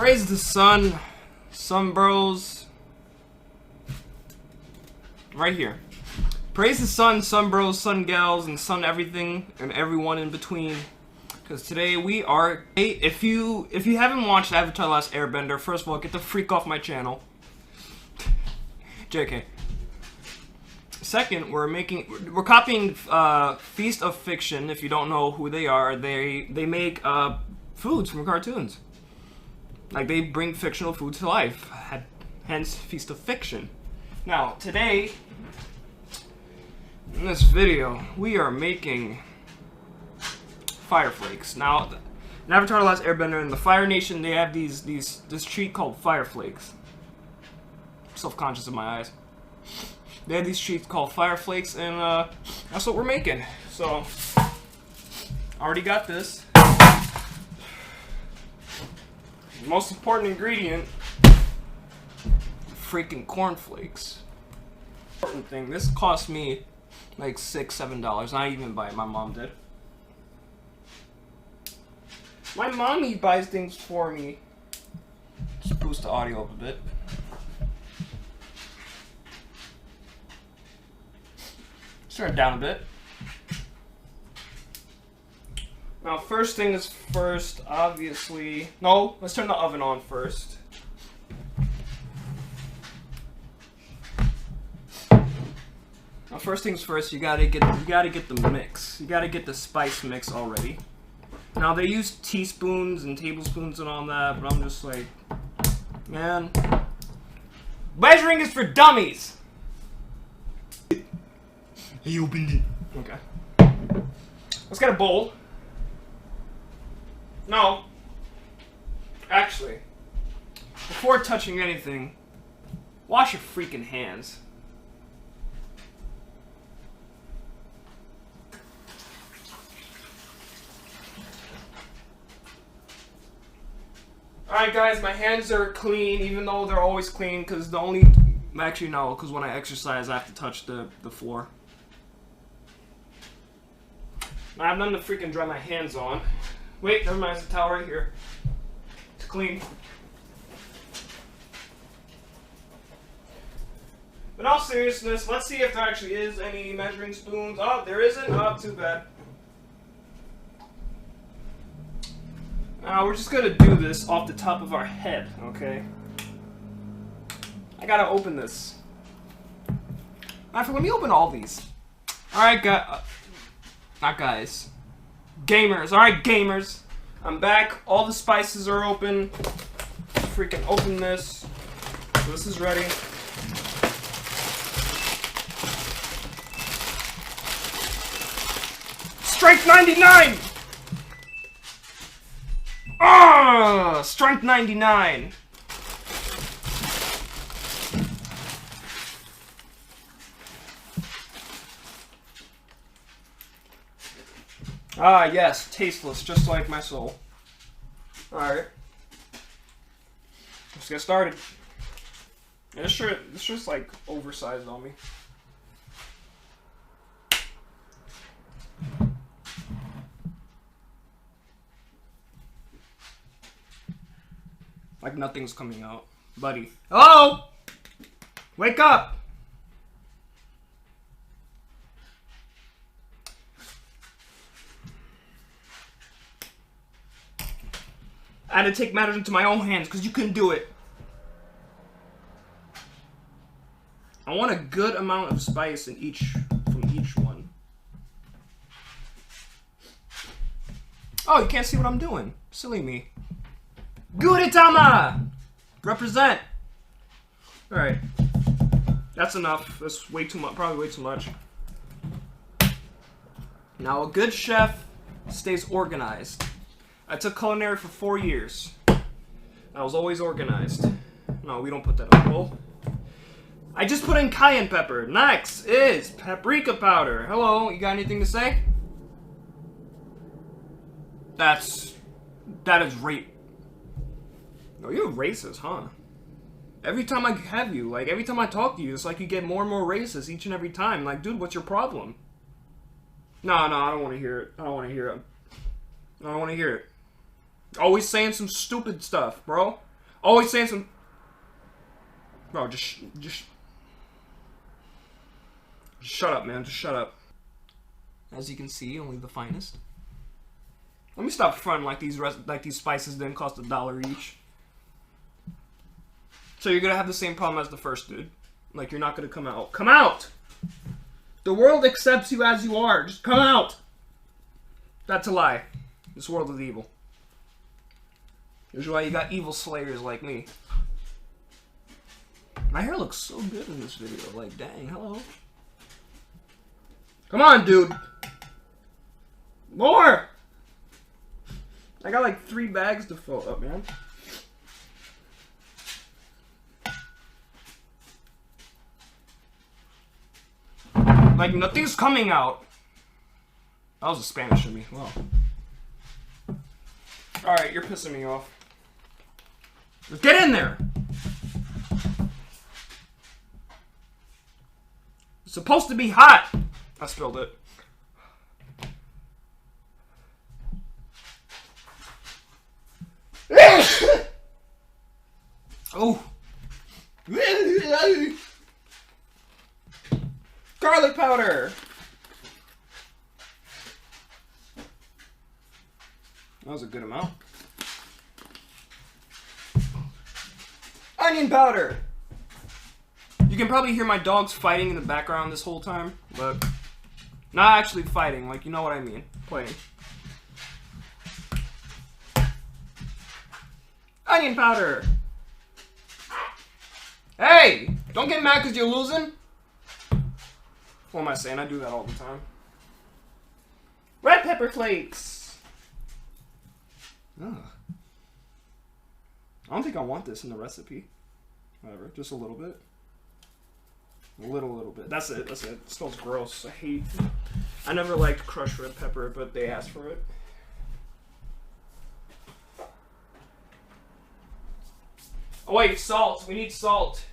Praise the sun, sun bros. Right here. Praise the sun bros, sun gals, and sun everything, and everyone in between. Because today we are... Hey, if you haven't watched Avatar: The Last Airbender, first of all, get the freak off my channel. JK. Second, we're copying Feast of Fiction. If you don't know who they are, they make foods from cartoons. Like, they bring fictional food to life. Hence, Feast of Fiction. Now, today, in this video, we are making Fire Flakes. Now, in Avatar: The Last Airbender, in the Fire Nation, they have this treat called Fire Flakes. Self-conscious in my eyes. They have these treats called Fire Flakes, and that's what we're making. So, already got this. Most important ingredient, freaking cornflakes. Important thing. This cost me like $6-7. I didn't even buy it. My mom did. My mommy buys things for me. Just boost the audio up a bit. Turn it down a bit. Now, first thing is first, obviously. No, let's turn the oven on first. Now, first things first, you gotta get the mix. You gotta get the spice mix already. Now, they use teaspoons and tablespoons and all that, but I'm just like, man, measuring is for dummies. He opened it. Okay. Let's get a bowl. No. Actually, before touching anything, wash your freaking hands. Alright guys, my hands are clean, even though they're always clean, because the only... Actually no, because when I exercise I have to touch the floor. I have nothing to freaking dry my hands on. Wait, never mind, there's a towel right here. It's clean. But in all seriousness, let's see if there actually is any measuring spoons. Oh, there isn't? Oh, too bad. Now, we're just gonna do this off the top of our head, okay? I gotta open this. Alright, let me open all these. Alright, not guys. Gamers. Alright, gamers. I'm back. All the spices are open. Freaking open this. So this is ready. Strength 99! Ah! Strength 99! Ah, yes, tasteless, just like my soul. Alright. Let's get started. This shirt, it's just like oversized on me. Like nothing's coming out. Buddy. Hello! Wake up! I had to take matters into my own hands because you couldn't do it. I want a good amount of spice from each one. Oh, you can't see what I'm doing. Silly me. Guritama! Represent! Alright. That's enough. That's way too much. Probably way too much. Now, a good chef stays organized. I took culinary for 4 years. I was always organized. No, we don't put that in the bowl. I just put in cayenne pepper. Next is paprika powder. Hello, you got anything to say? That is rape. Oh, you're racist, huh? Every time I have you, like, every time I talk to you, it's like you get more and more racist each and every time. Like, dude, what's your problem? No, I don't want to hear it. I don't want to hear it. I don't want to hear it. Always saying some stupid stuff, bro. Always saying some... Bro, just shut up, man. Just shut up. As you can see, only the finest. Let me stop fronting like these spices didn't cost $1 each. So you're gonna have the same problem as the first dude. Like, you're not gonna come out. Come out! The world accepts you as you are. Just come out! That's a lie. This world is evil. This is why you got evil slayers like me. My hair looks so good in this video. Like, dang, hello. Come on, dude. More! I got like 3 bags to fill up, man. Like, nothing's coming out. That was a Spanish of me. Wow. Alright, you're pissing me off. Get in there! It's supposed to be hot! I spilled it. Oh! Garlic powder! That was a good amount. Onion powder! You can probably hear my dogs fighting in the background this whole time, but not actually fighting, like, you know what I mean. Playing. Onion powder! Hey! Don't get mad because you're losing. What am I saying? I do that all the time. Red pepper flakes! Ugh. I don't think I want this in the recipe. Whatever, just a little bit. A little bit. That's it, that's it. It smells gross. I never liked crushed red pepper, but they asked for it. Oh wait, salt. We need salt.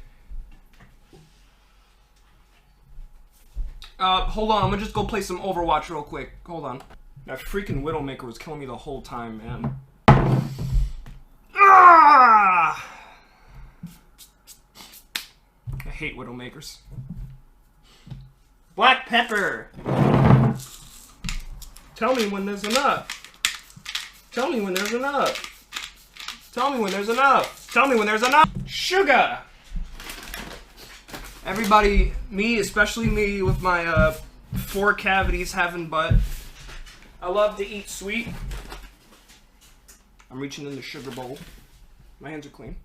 Hold on. I'm gonna just go play some Overwatch real quick. Hold on. That freaking Widowmaker was killing me the whole time, man. Ah! I hate Widowmakers. Black pepper! Tell me when there's enough. Tell me when there's enough. Tell me when there's enough. Tell me when there's enough. Sugar! Everybody, me, especially me with my 4 cavities having butt. I love to eat sweet. I'm reaching in the sugar bowl. My hands are clean.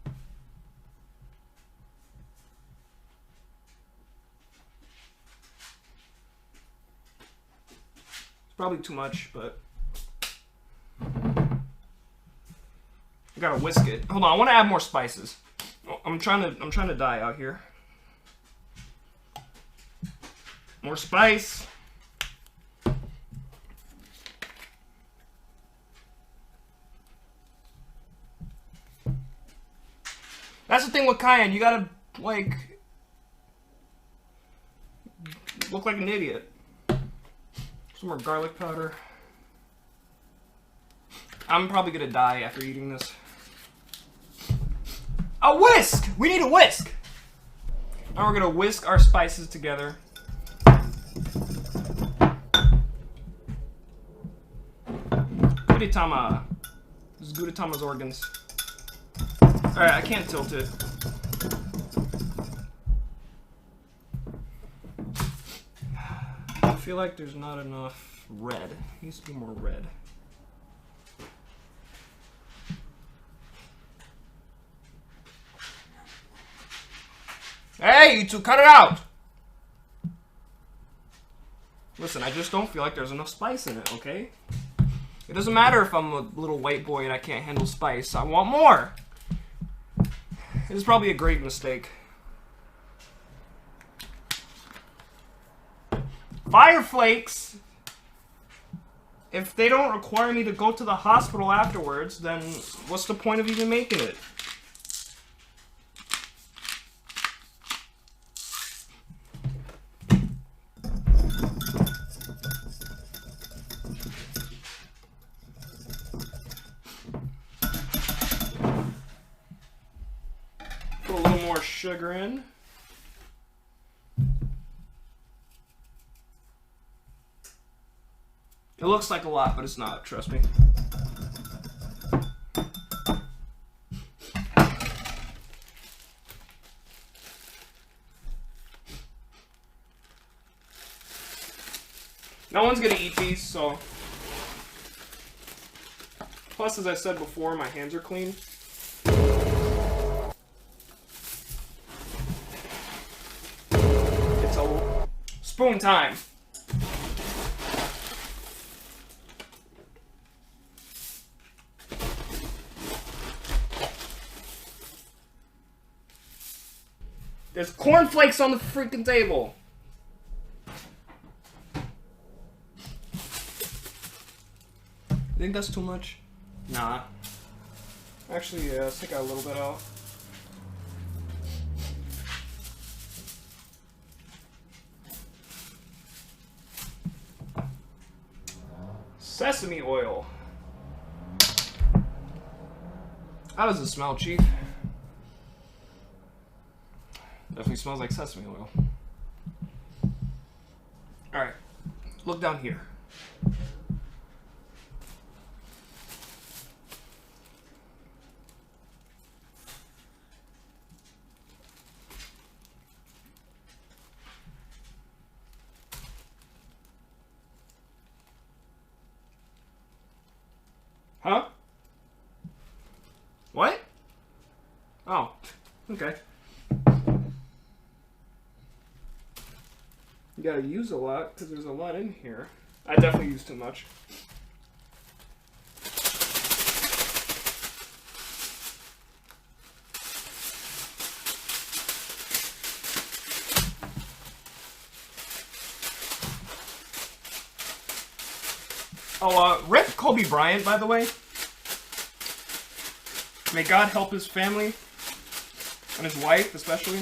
It's probably too much, but I gotta whisk it. Hold on, I want to add more spices. I'm trying to die out here. More spice. That's the thing with cayenne. You gotta, like, look like an idiot. Some more garlic powder. I'm probably gonna die after eating this. A whisk! We need a whisk! Now we're gonna whisk our spices together. Gudetama. This is Gudetama's organs. Alright, I can't tilt it. I feel like there's not enough red. It needs to be more red. Hey, you two, cut it out! Listen, I just don't feel like there's enough spice in it, okay? It doesn't matter if I'm a little white boy and I can't handle spice. I want more! It is probably a great mistake. Fire flakes! If they don't require me to go to the hospital afterwards, then what's the point of even making it? sugar in. It looks like a lot, but it's not, trust me. No one's gonna eat these, so. Plus, as I said before, my hands are clean. It's a spoon time. There's cornflakes on the freaking table. You think that's too much? Nah. Actually, yeah, let's take out a little bit out. Sesame oil. How does it smell, Chief? Definitely smells like sesame oil. Alright, look down here. Huh? What? Oh, okay. You gotta use a lot, because there's a lot in here. I definitely use too much. Oh, rip Kobe Bryant, by the way. May God help his family, and his wife, especially.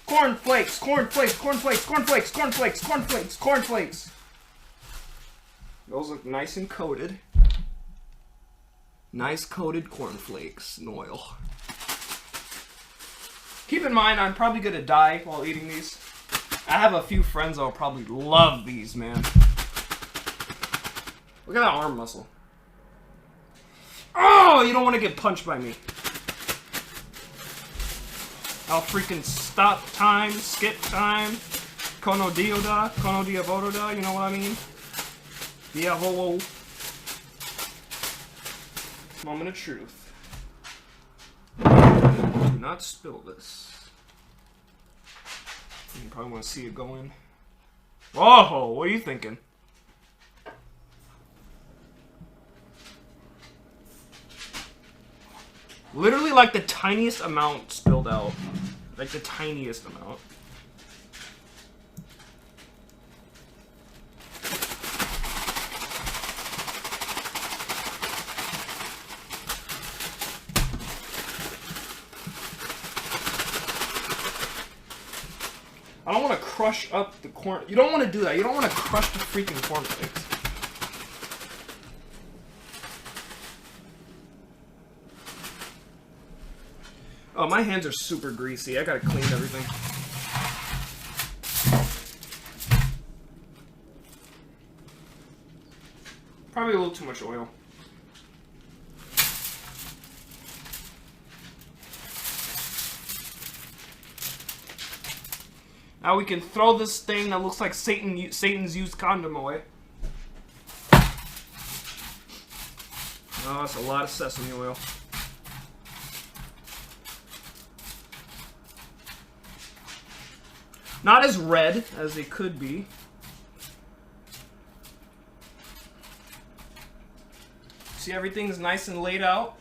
Cornflakes, cornflakes, cornflakes, cornflakes, cornflakes, cornflakes, cornflakes. Those look nice and coated. Nice coated cornflakes in oil. Keep in mind, I'm probably gonna die while eating these. I have a few friends that will probably love these, man. Look at that arm muscle. Oh, you don't want to get punched by me. I'll freaking stop time, skip time. Kono dioda, kono diavoda, you know what I mean? Diavolo. Moment of truth. Do not spill this. You probably want to see it go in. Whoa, what are you thinking? Literally like the tiniest amount spilled out. Like the tiniest amount. I don't want to crush up the corn. You don't want to do that. You don't want to crush the freaking cornflakes. Oh, my hands are super greasy. I gotta clean everything. Probably a little too much oil. Now we can throw this thing that looks like Satan's used condom away. Oh, that's a lot of sesame oil. Not as red as they could be. See, everything's nice and laid out.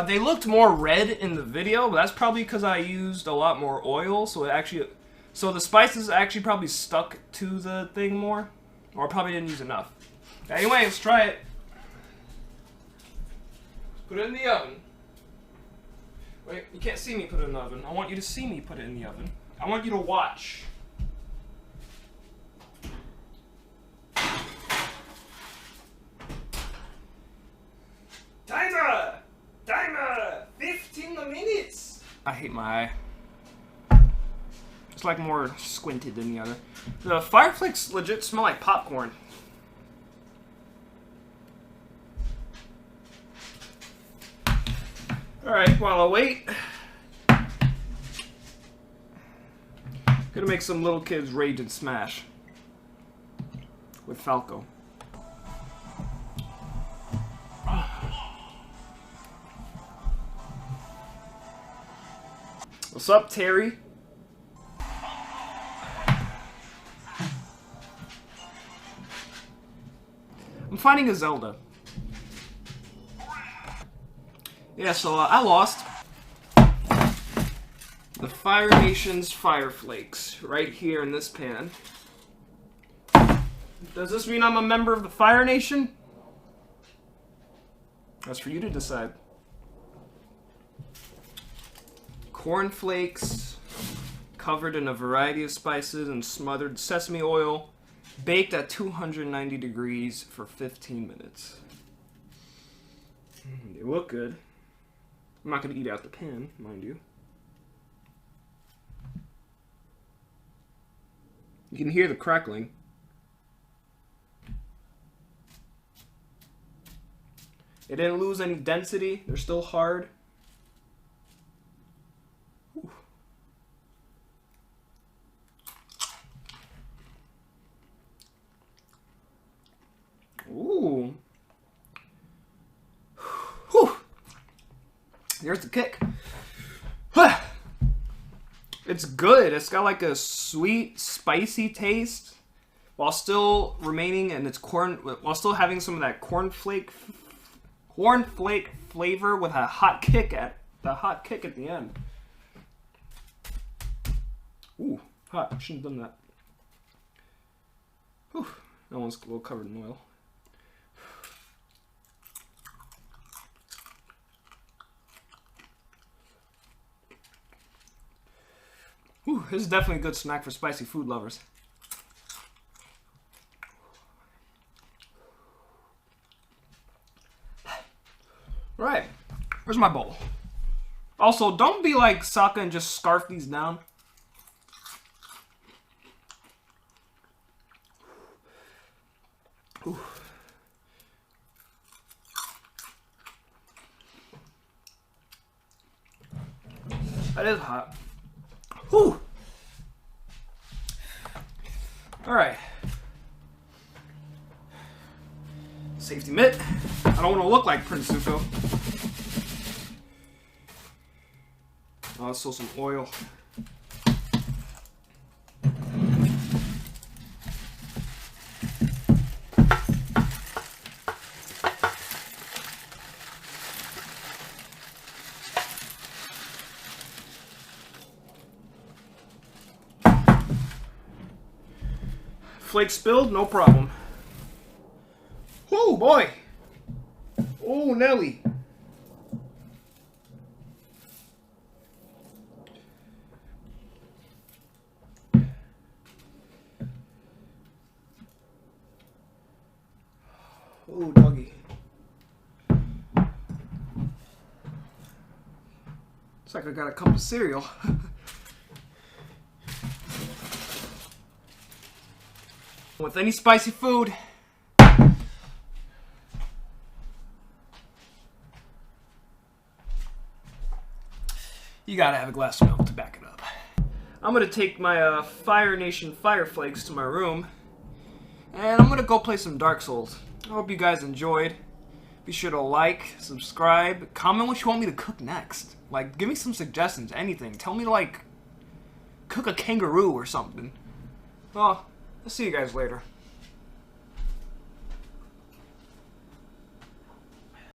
They looked more red in the video, but that's probably because I used a lot more oil, so the spices actually probably stuck to the thing more, or I probably didn't use enough. Anyway, let's try it. Put it in the oven. Wait, you can't see me put it in the oven. I want you to see me put it in the oven. I want you to watch. Time's up! I hate my eye. It's like more squinted than the other. The Fire Flakes legit smell like popcorn. Alright, while I wait, gonna make some little kids rage and smash with Falco. What's up, Terry? I'm fighting a Zelda. Yeah, so I lost. The Fire Nation's Fire Flakes right here in this pan. Does this mean I'm a member of the Fire Nation? That's for you to decide. Corn flakes, covered in a variety of spices and smothered sesame oil, baked at 290 degrees for 15 minutes. They look good. I'm not going to eat out the pan, mind you. You can hear the crackling. They didn't lose any density. They're still hard. Ooh. Whew. Here's the kick. It's good. It's got like a sweet, spicy taste while still remaining in its corn, while still having some of that corn flake flavor with a hot kick at the end. Ooh, hot. I shouldn't have done that. Whew. That one's a little covered in oil. Ooh, this is definitely a good snack for spicy food lovers. Right, where's my bowl? Also, don't be like Sokka and just scarf these down. Ooh. That is hot. Whew. Alright. Safety mitt. I don't want to look like Prince Zuko. Also some oil. Flake spilled, no problem. Oh boy. Oh Nelly. Oh doggy. It's like I got a cup of cereal. With any spicy food, you gotta have a glass of milk to back it up. I'm gonna take my Fire Nation Fire Flakes to my room, and I'm gonna go play some Dark Souls. I hope you guys enjoyed. Be sure to like, subscribe, comment what you want me to cook next. Like, give me some suggestions, anything. Tell me to, like, cook a kangaroo or something. Well, I'll see you guys later.